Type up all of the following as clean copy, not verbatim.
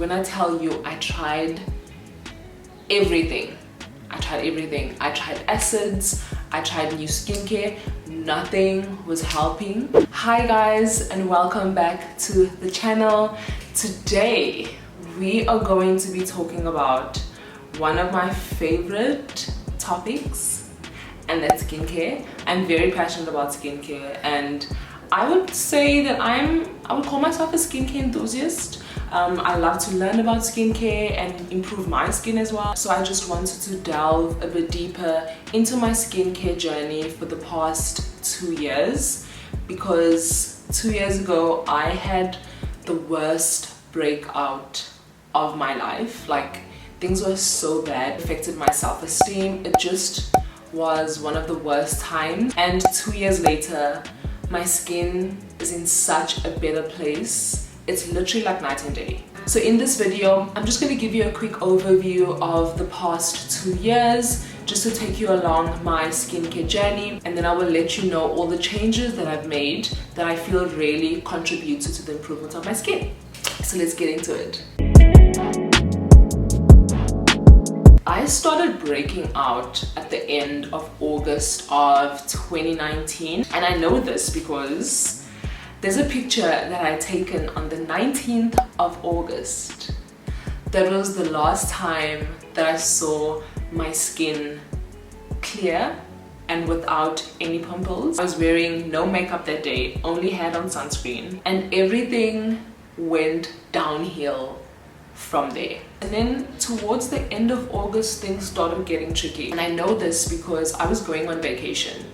When I tell you I tried everything, I tried acids, I tried new skincare, nothing was helping. Hi guys, and welcome back to the channel. Today we are going to be talking about one of my favorite topics, and that's skincare. I'm very passionate about skincare, and I would say that I would call myself a skincare enthusiast. I love to learn about skincare and improve my skin as well. So I just wanted to delve a bit deeper into my skincare journey for the past 2 years, because 2 years ago I had the worst breakout of my life. Like, things were so bad, it affected my self-esteem. It just was one of the worst times, and 2 years later my skin is in such a better place. It's literally like night and day. So in this video, I'm just going to give you a quick overview of the past 2 years, just to take you along my skincare journey, and then I will let you know all the changes that I've made that I feel really contributed to the improvement of my skin. So let's get into it. I started breaking out at the end of August of 2019, and I know this because there's a picture that I taken on the 19th of August. That was the last time that I saw my skin clear and without any pimples. I was wearing no makeup that day, only had on sunscreen, and everything went downhill from there. And then towards the end of August, things started getting tricky. And I know this because I was going on vacation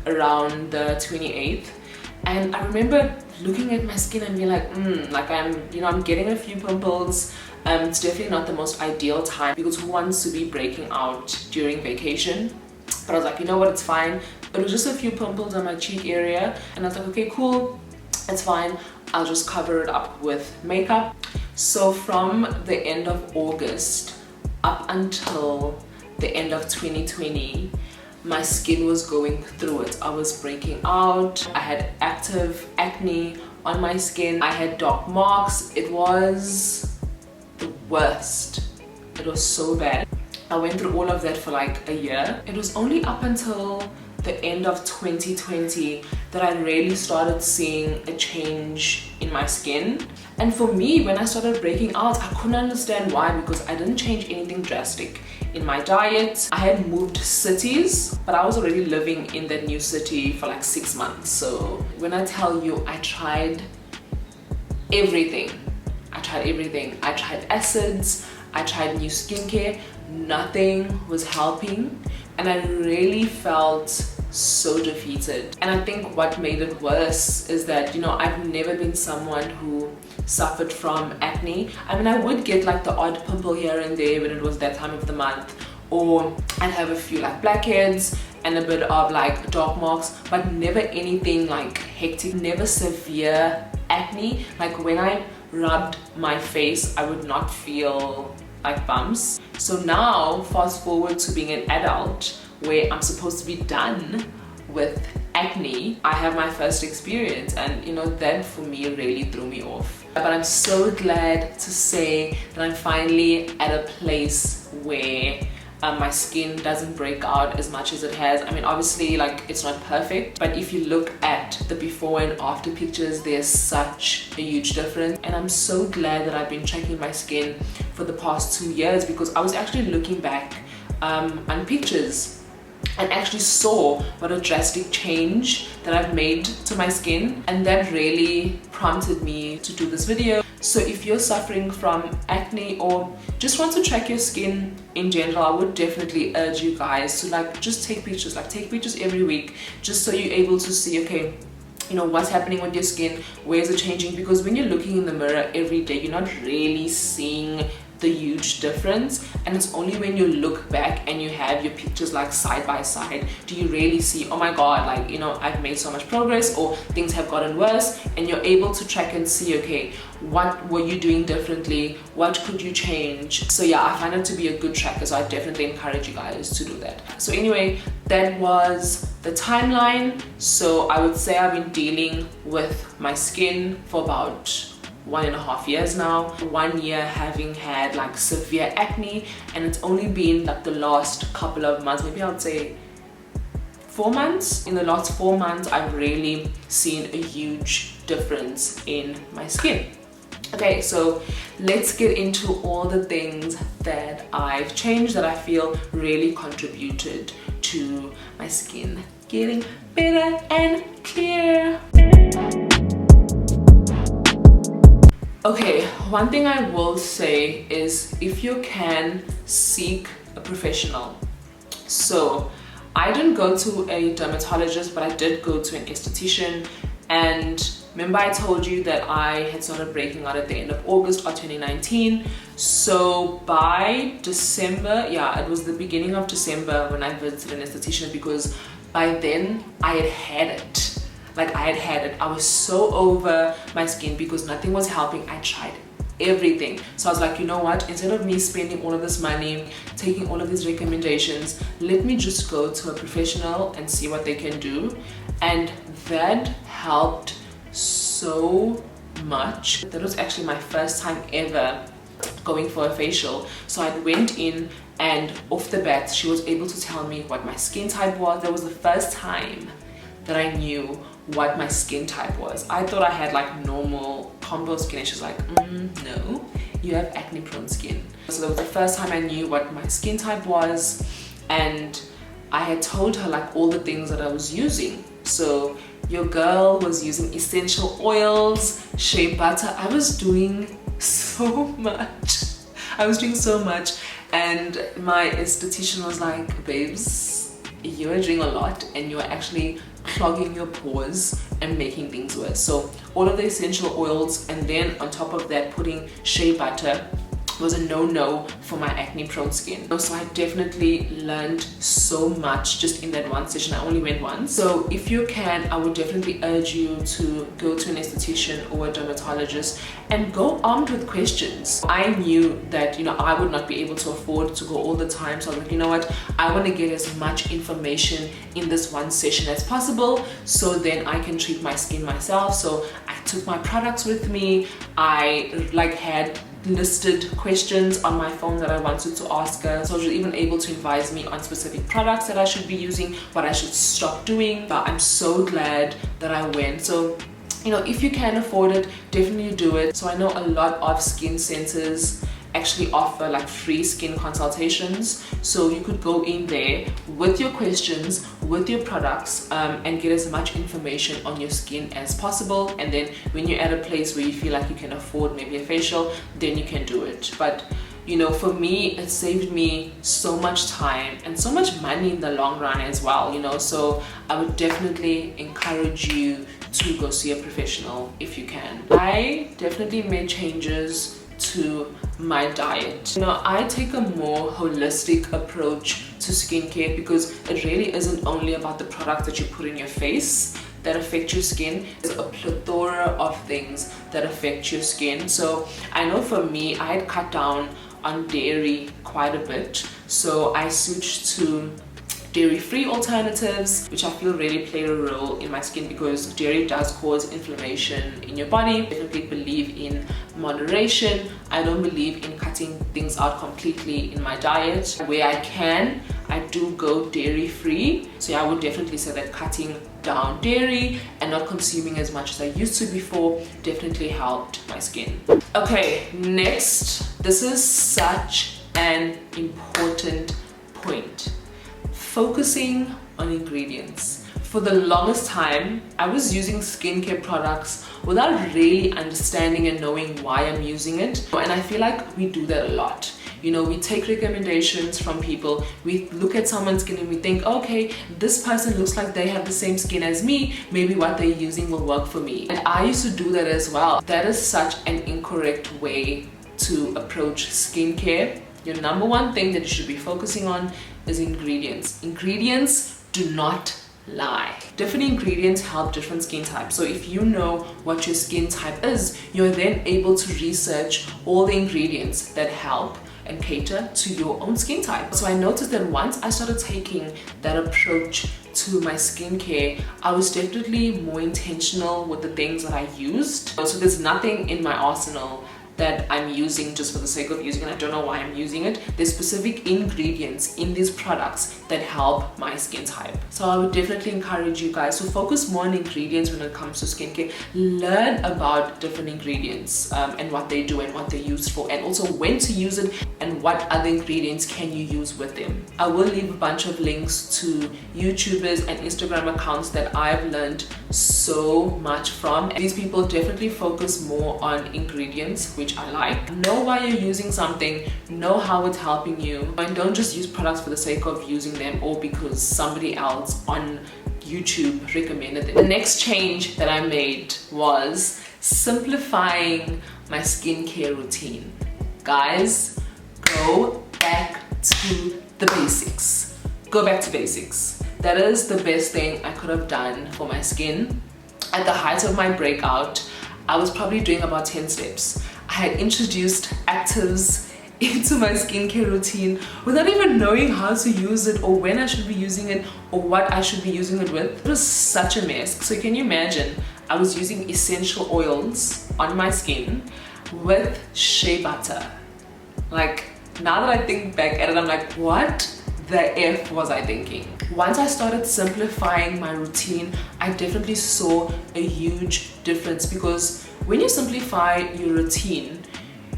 around the 28th, and I remember looking at my skin and being like, I'm getting a few pimples. It's definitely not the most ideal time, because who wants to be breaking out during vacation? But I was like, you know what, it's fine. It was just a few pimples on my cheek area, and I was like, okay, cool, it's fine. I'll just cover it up with makeup. So from the end of August up until the end of 2020, my skin was going through it. I was breaking out. I had active acne on my skin. I had dark marks. It was the worst. It was so bad. I went through all of that for like a year. It was only up until the end of 2020 that I really started seeing a change in my skin. And for me, when I started breaking out, I couldn't understand why, because I didn't change anything drastic in my diet. I had moved cities, but I was already living in that new city for like 6 months. So when I tell you I tried everything, I tried acids, I tried new skincare, nothing was helping, and I really felt so defeated. And I think what made it worse is that, I've never been someone who suffered from acne. I mean, I would get like the odd pimple here and there when it was that time of the month, or I'd have a few like blackheads and a bit of like dark marks, but never anything like hectic, never severe acne. Like when I rubbed my face, I would not feel like bumps. So now, fast forward to being an adult, where I'm supposed to be done with acne, I have my first experience, and that for me really threw me off. But I'm so glad to say that I'm finally at a place where my skin doesn't break out as much as it has. I mean, obviously, like, it's not perfect, but if you look at the before and after pictures, there's such a huge difference. And I'm so glad that I've been tracking my skin for the past 2 years, because I was actually looking back on pictures and actually saw what a drastic change that I've made to my skin, and that really prompted me to do this video. So if you're suffering from acne or just want to track your skin in general, I would definitely urge you guys to just take pictures, take pictures every week, just so you're able to see, okay, what's happening with your skin, where's it changing? Because when you're looking in the mirror every day, you're not really seeing the huge difference, and it's only when you look back and you have your pictures like side by side do you really see, oh my god, I've made so much progress, or things have gotten worse, and you're able to track and see, okay, what were you doing differently, what could you change? So yeah, I find it to be a good tracker, so I definitely encourage you guys to do that. So anyway, that was the timeline. So I would say I've been dealing with my skin for about 1.5 years now. 1 year having had like severe acne, and it's only been like the last couple of months, maybe I would say 4 months. In the last 4 months, I've really seen a huge difference in my skin. Okay, so let's get into all the things that I've changed that I feel really contributed to my skin getting better and clear. Okay, one thing I will say is if you can, seek a professional. So I didn't go to a dermatologist, but I did go to an esthetician. And remember I told you that I had started breaking out at the end of August of 2019. So by December, yeah, it was the beginning of December when I visited an esthetician, because by then I had it. Like I had it. I was so over my skin because nothing was helping. I tried everything. So I was like, you know what, instead of me spending all of this money, taking all of these recommendations, let me just go to a professional and see what they can do. And that helped so much. That was actually my first time ever going for a facial. So I went in, and off the bat she was able to tell me what my skin type was. That was the first time that I knew what my skin type was. I thought I had like normal combo skin, and she's like, no, you have acne prone skin. So that was the first time I knew what my skin type was, and I had told her like all the things that I was using. So your girl was using essential oils, shea butter. I was doing so much. And my esthetician was like, babes, you are doing a lot and you are actually clogging your pores and making things worse. So all of the essential oils, and then on top of that putting shea butter, was a no-no for my acne prone skin. So I definitely learned so much just in that one session. I only went once. So if you can, I would definitely urge you to go to an esthetician or a dermatologist and go armed with questions. I knew that, you know, I would not be able to afford to go all the time. So I was like, you know what, I want to get as much information in this one session as possible, so then I can treat my skin myself. So I took my products with me. I like had listed questions on my phone that I wanted to ask her. So she was even able to advise me on specific products that I should be using, what I should stop doing. But I'm so glad that I went. So, you know, if you can afford it, definitely do it. So I know a lot of skin centers actually offer like free skin consultations, so you could go in there with your questions, with your products, and get as much information on your skin as possible. And then when you're at a place where you feel like you can afford maybe a facial, then you can do it. But you know, for me, it saved me so much time and so much money in the long run as well, you know. So I would definitely encourage you to go see a professional if you can. I definitely made changes to my diet. You know, I take a more holistic approach to skincare, because it really isn't only about the products that you put in your face that affect your skin. There's a plethora of things that affect your skin. So I know for me, I had cut down on dairy quite a bit, so I switched to dairy-free alternatives, which I feel really play a role in my skin, because dairy does cause inflammation in your body. I definitely believe in moderation. I don't believe in cutting things out completely in my diet. Where I can, I do go dairy-free. So yeah, I would definitely say that cutting down dairy and not consuming as much as I used to before definitely helped my skin. Okay, next, this is such an important point. Focusing on ingredients. For the longest time, I was using skincare products without really understanding and knowing why I'm using it. And I feel like we do that a lot. You know, we take recommendations from people, we look at someone's skin and we think, okay, this person looks like they have the same skin as me, maybe what they're using will work for me. And I used to do that as well. That is such an incorrect way to approach skincare. Your number one thing that you should be focusing on is ingredients. Ingredients do not lie. Different ingredients help different skin types. So if you know what your skin type is, you're then able to research all the ingredients that help and cater to your own skin type. So I noticed that once I started taking that approach to my skincare, I was definitely more intentional with the things that I used. So there's nothing in my arsenal that I'm using just for the sake of using it. I don't know why I'm using it. There's specific ingredients in these products that help my skin type. So I would definitely encourage you guys to focus more on ingredients when it comes to skincare. Learn about different ingredients and what they do and what they're used for, and also when to use it and what other ingredients can you use with them. I will leave a bunch of links to YouTubers and Instagram accounts that I've learned so much from. And these people definitely focus more on ingredients, which I like. Know why you're using something, know how it's helping you, and don't just use products for the sake of using them or because somebody else on YouTube recommended it. The next change that I made was simplifying my skincare routine. Guys, go back to the basics. Go back to basics. That is the best thing I could have done for my skin. At the height of my breakout, I was probably doing about 10 steps. I had introduced actives into my skincare routine without even knowing how to use it or when I should be using it or what I should be using it with. It was such a mess. So can you imagine? I was using essential oils on my skin with shea butter. Like, now that I think back at it, I'm like, what the F was I thinking? Once I started simplifying my routine, I definitely saw a huge difference, because when you simplify your routine,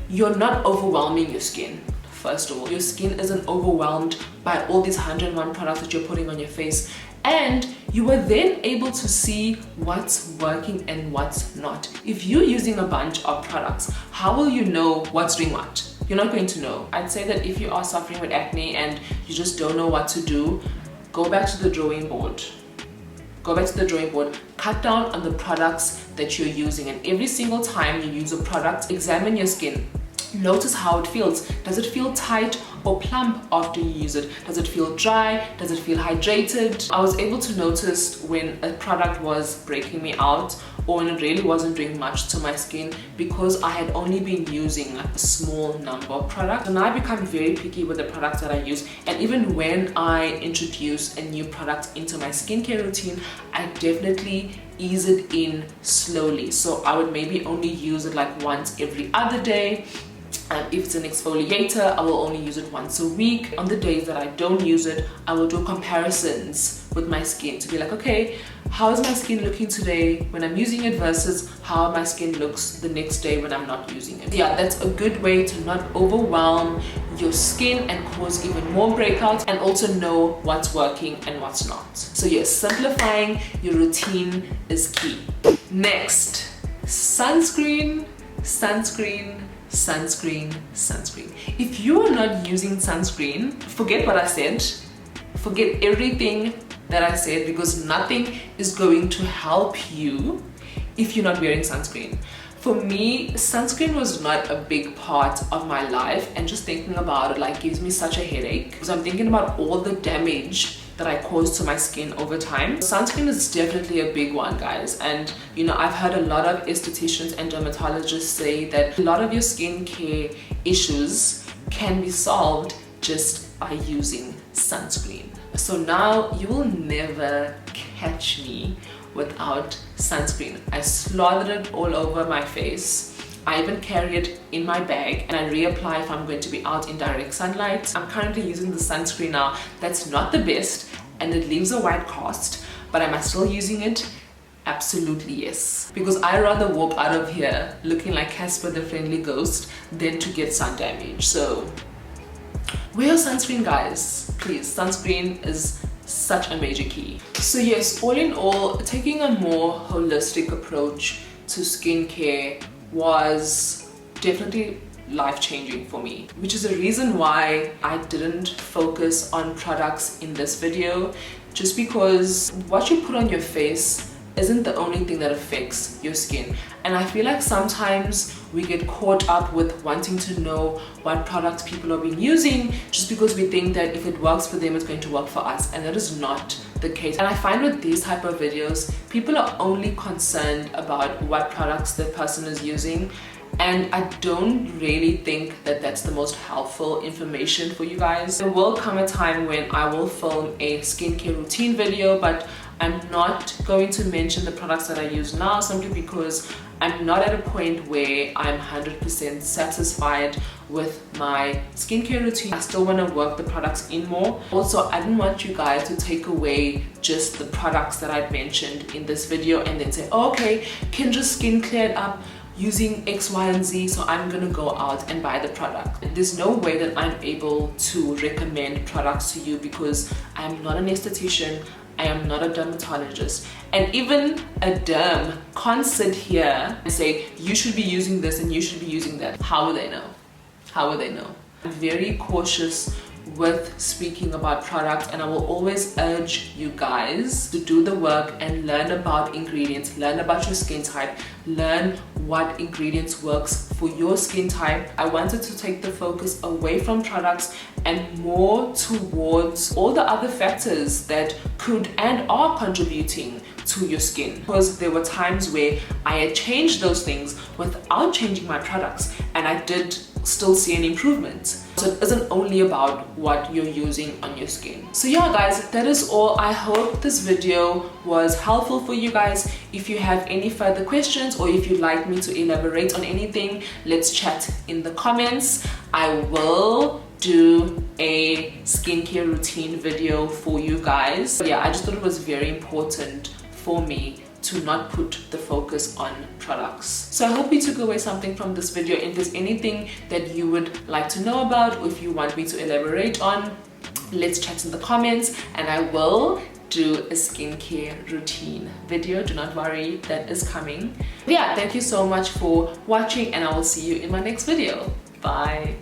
you're not overwhelming your skin. First of all, your skin isn't overwhelmed by all these 101 products that you're putting on your face, and you are then able to see what's working and what's not. If you're using a bunch of products, how will you know what's doing what? You're not going to know. I'd say that if you are suffering with acne and you just don't know what to do, go back to the drawing board. Go back to the drawing board, cut down on the products that you're using, and every single time you use a product, examine your skin. Notice how it feels. Does it feel tight or plump after you use it? Does it feel dry? Does it feel hydrated? I was able to notice when a product was breaking me out or when it really wasn't doing much to my skin, because I had only been using like a small number of products. So now I become very picky with the products that I use, and even when I introduce a new product into my skincare routine, I definitely ease it in slowly. So I would maybe only use it like once every other day. If it's an exfoliator, I will only use it once a week. On the days that I don't use it, I will do comparisons with my skin to be like, okay, how is my skin looking today when I'm using it versus how my skin looks the next day when I'm not using it. Yeah, that's a good way to not overwhelm your skin and cause even more breakouts, and also know what's working and what's not. So yes, simplifying your routine is key. Next, sunscreen, sunscreen, sunscreen, sunscreen. If you are not using sunscreen, forget what I said. Forget everything that I said, because nothing is going to help you if you're not wearing sunscreen. For me, sunscreen was not a big part of my life, and just thinking about it like gives me such a headache, because I'm thinking about all the damage that I caused to my skin over time. Sunscreen is definitely a big one, guys, and you know, I've heard a lot of estheticians and dermatologists say that a lot of your skincare issues can be solved just by using sunscreen. So now you will never catch me without sunscreen. I slathered it all over my face. I even carry it in my bag, and I reapply if I'm going to be out in direct sunlight. I'm currently using the sunscreen now. That's not the best, and it leaves a white cast, but am I still using it? Absolutely yes. Because I rather walk out of here looking like Casper the Friendly Ghost than to get sun damage. So wear your sunscreen, guys. Please, sunscreen is such a major key. So yes, all in all, taking a more holistic approach to skincare was definitely life-changing for me, which is the reason why I didn't focus on products in this video, just because what you put on your face isn't the only thing that affects your skin. And I feel like sometimes we get caught up with wanting to know what products people have been using just because we think that if it works for them, it's going to work for us, and that is not the case. And I find with these type of videos, people are only concerned about what products the person is using, and I don't really think that that's the most helpful information for you guys. There will come a time when I will film a skincare routine video, but I'm not going to mention the products that I use now, simply because I'm not at a point where I'm 100% satisfied with my skincare routine. I still want to work the products in more. Also, I didn't want you guys to take away just the products that I've mentioned in this video and then say, oh, okay, Kendra's skin cleared up using X, Y, and Z, so I'm gonna go out and buy the product. There's no way that I'm able to recommend products to you because I'm not an esthetician, I am not a dermatologist, and even a derm can't sit here and say you should be using this and you should be using that. How will they know? How will they know? I'm very cautious with speaking about products, and I will always urge you guys to do the work and learn about ingredients, learn about your skin type, learn what ingredients works for your skin type. I wanted to take the focus away from products and more towards all the other factors that could and are contributing to your skin, because there were times where I had changed those things without changing my products and I did still see an improvement. So it isn't only about what you're using on your skin. So yeah guys, that is all. I hope this video was helpful for you guys. If you have any further questions or if you'd like me to elaborate on anything, let's chat in the comments. I will do a skincare routine video for you guys. But yeah, I just thought it was very important for me to not put the focus on products. So I hope you took away something from this video. If there's anything that you would like to know about, or if you want me to elaborate on, let's chat in the comments, and I will do a skincare routine video. Do not worry, that is coming. But yeah, thank you so much for watching, and I will see you in my next video. Bye.